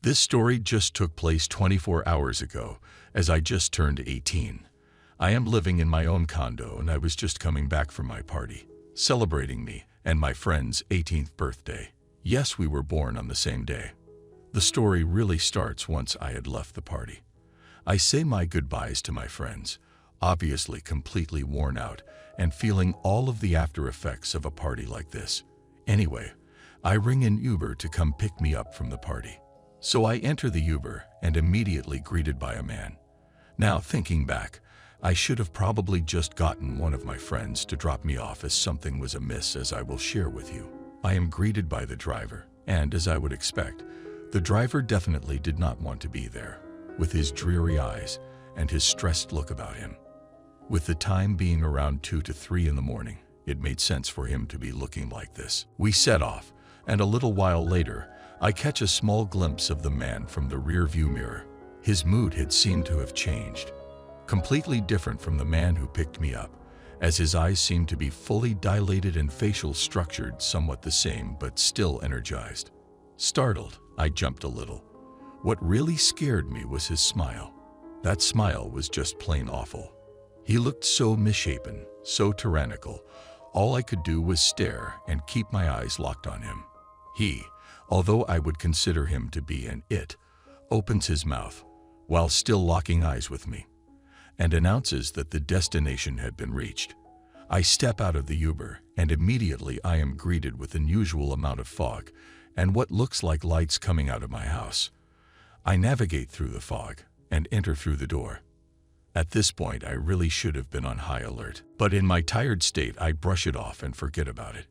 This story just took place 24 hours ago, as I just turned 18. I am living in my own condo and I was just coming back from my party, celebrating me and my friend's 18th birthday. Yes, we were born on the same day. The story really starts once I had left the party. I say my goodbyes to my friends, obviously completely worn out and feeling all of the after effects of a party like this. Anyway, I ring an Uber to come pick me up from the party. So I enter the Uber and immediately greeted by a man. Now, thinking back, I should have probably just gotten one of my friends to drop me off as something was amiss, as I will share with you. I am greeted by the driver, and as I would expect, the driver definitely did not want to be there, with his dreary eyes and his stressed look about him. With the time being around 2 to 3 in the morning, it made sense for him to be looking like this. We set off, and a little while later, I catch a small glimpse of the man from the rear view mirror. His mood had seemed to have changed, completely different from the man who picked me up, as his eyes seemed to be fully dilated and facial structured somewhat the same but still energized. Startled, I jumped a little. What really scared me was his smile. That smile was just plain awful. He looked so misshapen, so tyrannical. All I could do was stare and keep my eyes locked on him. He, although I would consider him to be an it, opens his mouth, while still locking eyes with me, and announces that the destination had been reached. I step out of the Uber, and immediately I am greeted with an unusual amount of fog and what looks like lights coming out of my house. I navigate through the fog and enter through the door. At this point, I really should have been on high alert, but in my tired state, I brush it off and forget about it.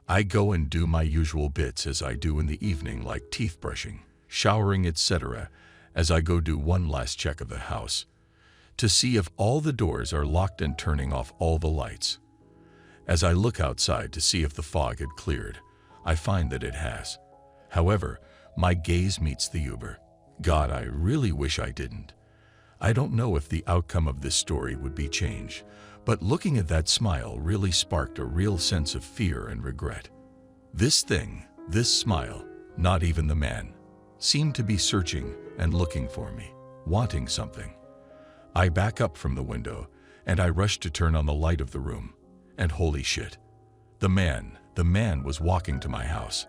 I go and do my usual bits as I do in the evening, like teeth brushing, showering, etc., as I go do one last check of the house to see if all the doors are locked and turning off all the lights. As I look outside to see if the fog had cleared, I find that it has. However, my gaze meets the Uber. God, I really wish I didn't. I don't know if the outcome of this story would be changed, but looking at that smile really sparked a real sense of fear and regret. This thing, this smile, not even the man, seemed to be searching and looking for me, wanting something. I back up from the window and I rush to turn on the light of the room, and holy shit, the man was walking to my house.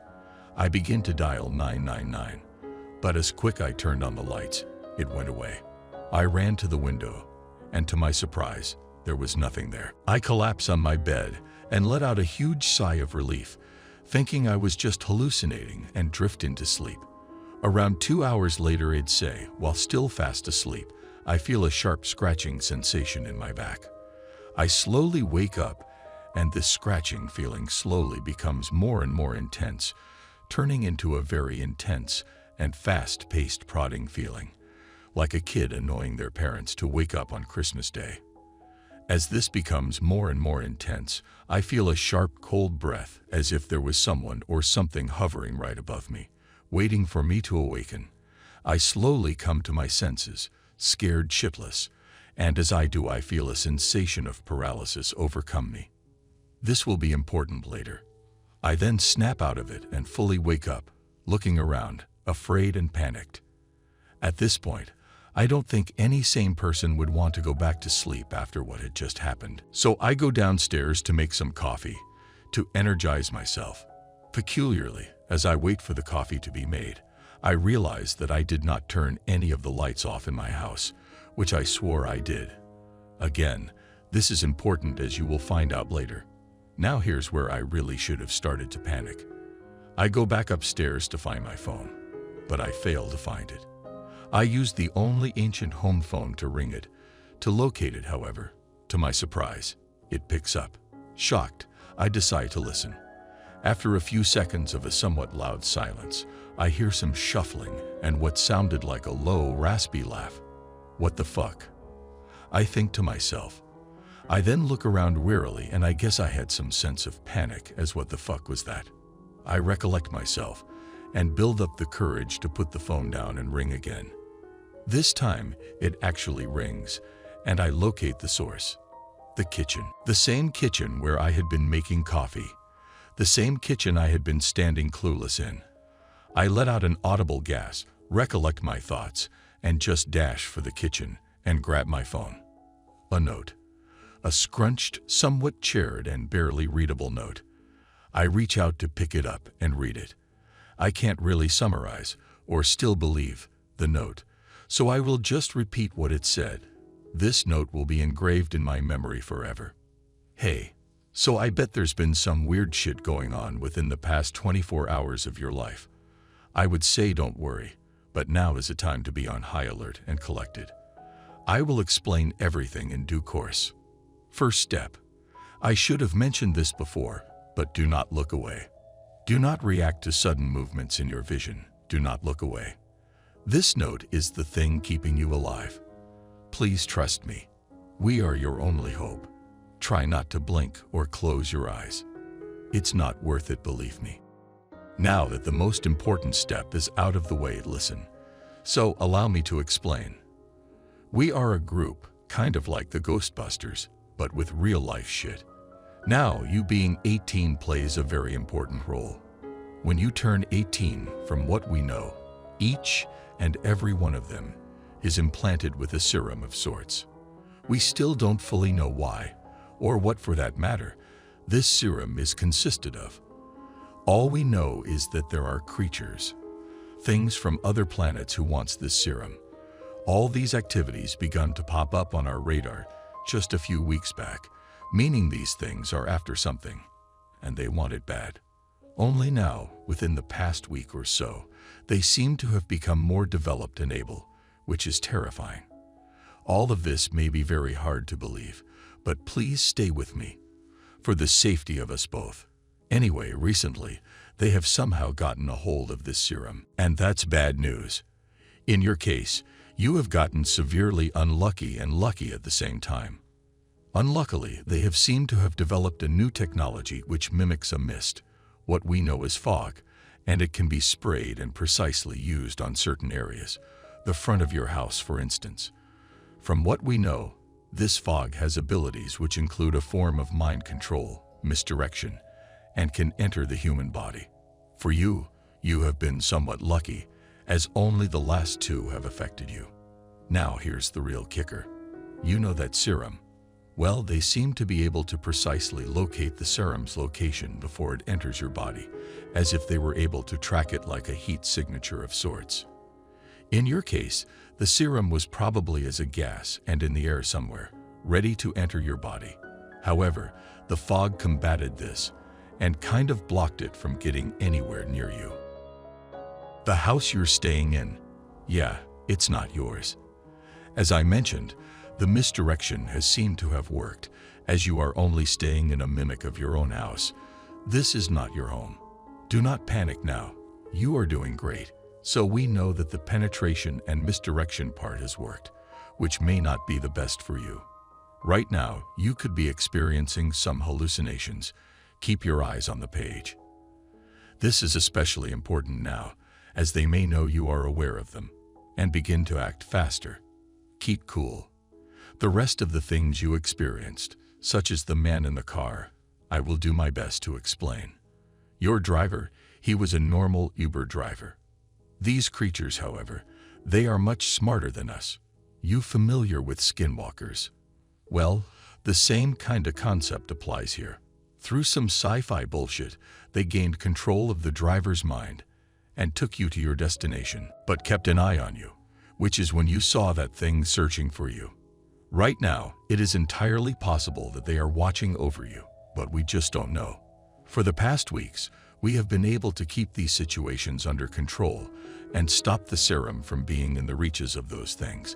I begin to dial 999, but as quick I turned on the lights, it went away. I ran to the window, and to my surprise, there was nothing there. I collapse on my bed and let out a huge sigh of relief, thinking I was just hallucinating, and drift into sleep. Around 2 hours later, I'd say, while still fast asleep, I feel a sharp scratching sensation in my back. I slowly wake up, and this scratching feeling slowly becomes more and more intense, turning into a very intense and fast-paced prodding feeling, like a kid annoying their parents to wake up on Christmas Day. As this becomes more and more intense, I feel a sharp, cold breath, as if there was someone or something hovering right above me, waiting for me to awaken. I slowly come to my senses, scared shitless, and as I do, I feel a sensation of paralysis overcome me. This will be important later. I then snap out of it and fully wake up, looking around, afraid and panicked. At this point, I don't think any sane person would want to go back to sleep after what had just happened. So I go downstairs to make some coffee, to energize myself. Peculiarly, as I wait for the coffee to be made, I realize that I did not turn any of the lights off in my house, which I swore I did. Again, this is important, as you will find out later. Now here's where I really should have started to panic. I go back upstairs to find my phone, but I fail to find it. I use the only ancient home phone to ring it. To locate it, however, to my surprise, it picks up. Shocked, I decide to listen. After a few seconds of a somewhat loud silence, I hear some shuffling and what sounded like a low, raspy laugh. What the fuck? I think to myself. I then look around wearily, and I guess I had some sense of panic, as what the fuck was that? I recollect myself and build up the courage to put the phone down and ring again. This time, it actually rings, and I locate the source. The kitchen. The same kitchen where I had been making coffee. The same kitchen I had been standing clueless in. I let out an audible gasp, recollect my thoughts, and just dash for the kitchen and grab my phone. A note. A scrunched, somewhat charred and barely readable note. I reach out to pick it up and read it. I can't really summarize, or still believe, the note, so I will just repeat what it said. This note will be engraved in my memory forever. Hey, so I bet there's been some weird shit going on within the past 24 hours of your life. I would say don't worry, but now is the time to be on high alert and collected. I will explain everything in due course. First step. I should have mentioned this before, but do not look away. Do not react to sudden movements in your vision. Do not look away. This note is the thing keeping you alive. Please trust me. We are your only hope. Try not to blink or close your eyes. It's not worth it, believe me. Now that the most important step is out of the way, listen. So allow me to explain. We are a group, kind of like the Ghostbusters, but with real-life shit. Now, you being 18 plays a very important role. When you turn 18, from what we know, each and every one of them is implanted with a serum of sorts. We still don't fully know why, or what for that matter, this serum is consisted of. All we know is that there are creatures, things from other planets who wants this serum. All these activities begun to pop up on our radar just a few weeks back, meaning these things are after something, and they want it bad. Only now, within the past week or so, they seem to have become more developed and able, which is terrifying. All of this may be very hard to believe, but please stay with me, for the safety of us both. Anyway, recently, they have somehow gotten a hold of this serum, and that's bad news. In your case, you have gotten severely unlucky and lucky at the same time. Unluckily, they have seemed to have developed a new technology which mimics a mist, what we know as fog, and it can be sprayed and precisely used on certain areas, the front of your house, for instance. From what we know, this fog has abilities which include a form of mind control, misdirection, and can enter the human body. For you, you have been somewhat lucky, as only the last two have affected you. Now here's the real kicker. You know that serum. Well, they seem to be able to precisely locate the serum's location before it enters your body, as if they were able to track it like a heat signature of sorts. In your case, the serum was probably as a gas and in the air somewhere, ready to enter your body. However, the fog combated this and kind of blocked it from getting anywhere near you. The house you're staying in, yeah, it's not yours. As I mentioned, the misdirection has seemed to have worked, as you are only staying in a mimic of your own house. This is not your home. Do not panic now. You are doing great. So we know that the penetration and misdirection part has worked, which may not be the best for you. Right now, you could be experiencing some hallucinations. Keep your eyes on the page. This is especially important now, as they may know you are aware of them, and begin to act faster. Keep cool. The rest of the things you experienced, such as the man in the car, I will do my best to explain. Your driver, he was a normal Uber driver. These creatures, however, they are much smarter than us. You familiar with skinwalkers? Well, the same kind of concept applies here. Through some sci-fi bullshit, they gained control of the driver's mind and took you to your destination, but kept an eye on you, which is when you saw that thing searching for you. Right now, it is entirely possible that they are watching over you, but we just don't know. For the past weeks, we have been able to keep these situations under control and stop the serum from being in the reaches of those things,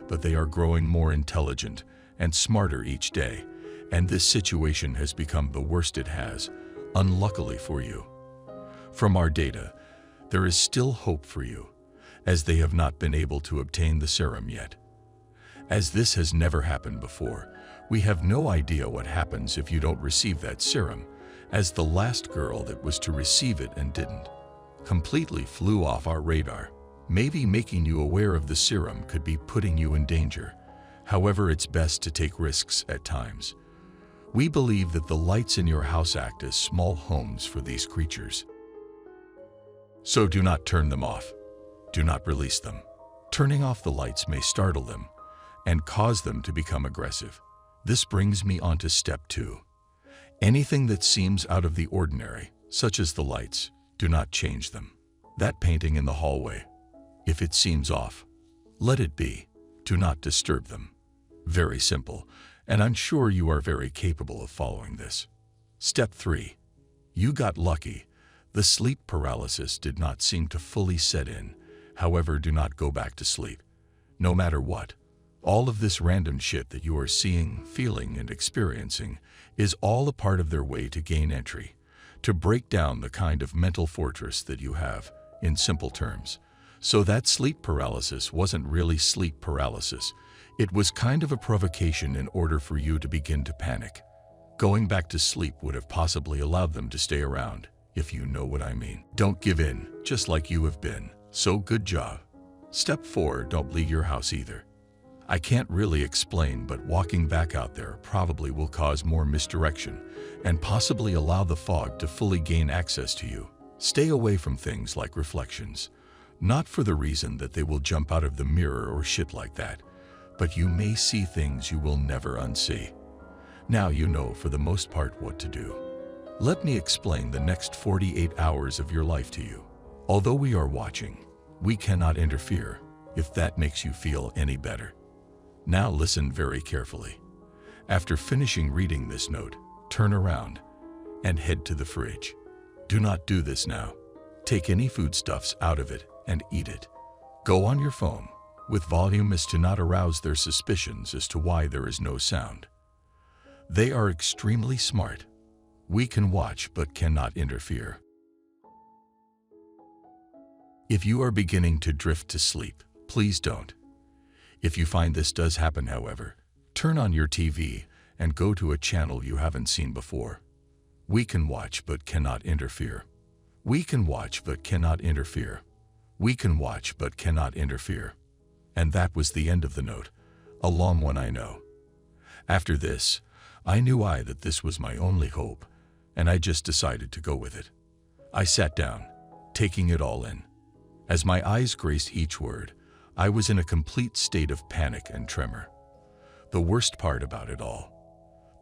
but they are growing more intelligent and smarter each day, and this situation has become the worst it has, unluckily for you. From our data, there is still hope for you, as they have not been able to obtain the serum yet. As this has never happened before, we have no idea what happens if you don't receive that serum, as the last girl that was to receive it and didn't completely flew off our radar. Maybe making you aware of the serum could be putting you in danger. However, it's best to take risks at times. We believe that the lights in your house act as small homes for these creatures. So do not turn them off. Do not release them. Turning off the lights may startle them and cause them to become aggressive. This brings me on to step 2. Anything that seems out of the ordinary, such as the lights, do not change them. That painting in the hallway, if it seems off, let it be. Do not disturb them. Very simple, and I'm sure you are very capable of following this. Step 3. You got lucky. The sleep paralysis did not seem to fully set in. However, do not go back to sleep. No matter what, all of this random shit that you are seeing, feeling, and experiencing is all a part of their way to gain entry, to break down the kind of mental fortress that you have, in simple terms. So that sleep paralysis wasn't really sleep paralysis. It was kind of a provocation in order for you to begin to panic. Going back to sleep would have possibly allowed them to stay around, if you know what I mean. Don't give in, just like you have been. So good job. Step 4, don't leave your house either. I can't really explain, but walking back out there probably will cause more misdirection and possibly allow the fog to fully gain access to you. Stay away from things like reflections. Not for the reason that they will jump out of the mirror or shit like that, but you may see things you will never unsee. Now you know for the most part what to do. Let me explain the next 48 hours of your life to you. Although we are watching, we cannot interfere, if that makes you feel any better. Now listen very carefully. After finishing reading this note, turn around and head to the fridge. Do not do this now. Take any foodstuffs out of it and eat it. Go on your phone with volume as to not arouse their suspicions as to why there is no sound. They are extremely smart. We can watch but cannot interfere. If you are beginning to drift to sleep, please don't. If you find this does happen, however, turn on your TV and go to a channel you haven't seen before. We can watch but cannot interfere. We can watch but cannot interfere. We can watch but cannot interfere. And that was the end of the note. A long one, I know. After this, I knew that this was my only hope, and I just decided to go with it. I sat down, taking it all in. As my eyes graced each word, I was in a complete state of panic and tremor. The worst part about it all,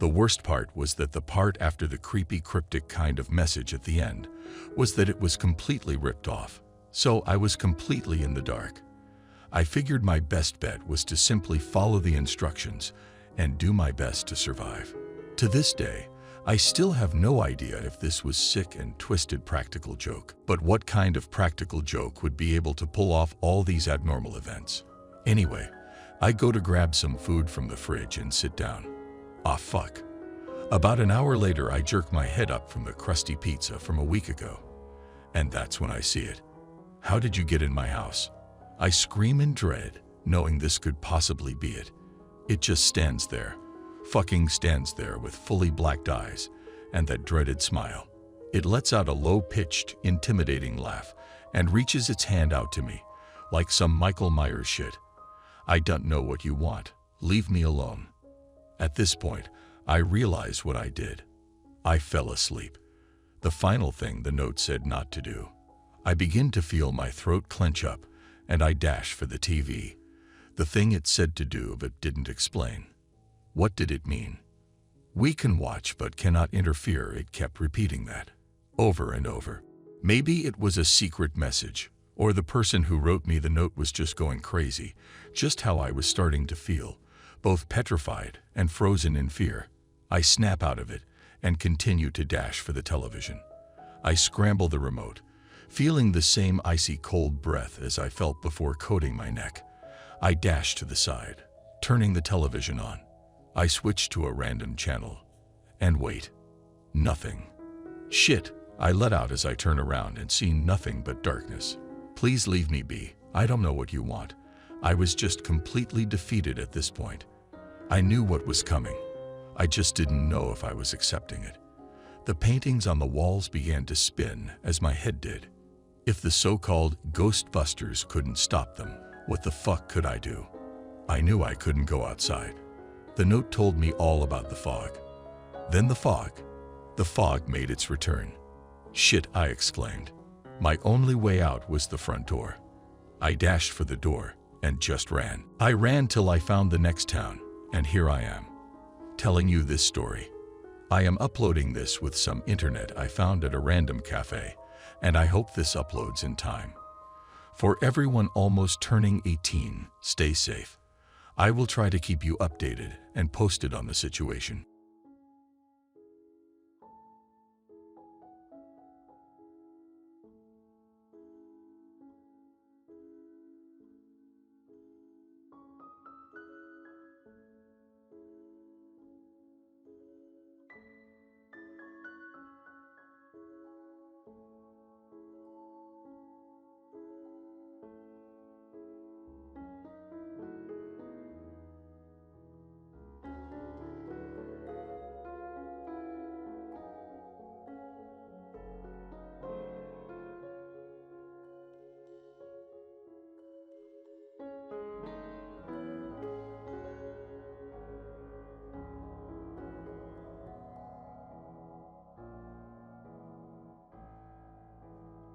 the worst part was that the part after the creepy cryptic kind of message at the end was that it was completely ripped off. So I was completely in the dark. I figured my best bet was to simply follow the instructions and do my best to survive. To this day, I still have no idea if this was sick and twisted practical joke, but what kind of practical joke would be able to pull off all these abnormal events? Anyway, I go to grab some food from the fridge and sit down. Ah, fuck. About an hour later, I jerk my head up from the crusty pizza from a week ago. And that's when I see it. How did you get in my house? I scream in dread, knowing this could possibly be it. It just stands there. Fucking stands there with fully blacked eyes and that dreaded smile. It lets out a low-pitched, intimidating laugh and reaches its hand out to me, like some Michael Myers shit. I don't know what you want. Leave me alone. At this point, I realize what I did. I fell asleep. The final thing the note said not to do. I begin to feel my throat clench up, and I dash for the TV. The thing it said to do but didn't explain. What did it mean? We can watch but cannot interfere. It kept repeating that, over and over. Maybe it was a secret message, or the person who wrote me the note was just going crazy, just how I was starting to feel, both petrified and frozen in fear. I snap out of it and continue to dash for the television. I scramble the remote, feeling the same icy cold breath as I felt before coating my neck. I dash to the side, turning the television on. I switch to a random channel, and wait. Nothing. Shit, I let out as I turn around and see nothing but darkness. Please leave me be. I don't know what you want. I was just completely defeated at this point. I knew what was coming. I just didn't know if I was accepting it. The paintings on the walls began to spin as my head did. If the so-called Ghostbusters couldn't stop them, what the fuck could I do? I knew I couldn't go outside. The note told me all about the fog. Then the fog made its return. Shit, I exclaimed. My only way out was the front door. I dashed for the door and just ran. I ran till I found the next town, and here I am, telling you this story. I am uploading this with some internet I found at a random cafe, and I hope this uploads in time. For everyone almost turning 18, stay safe. I will try to keep you updated and posted on the situation.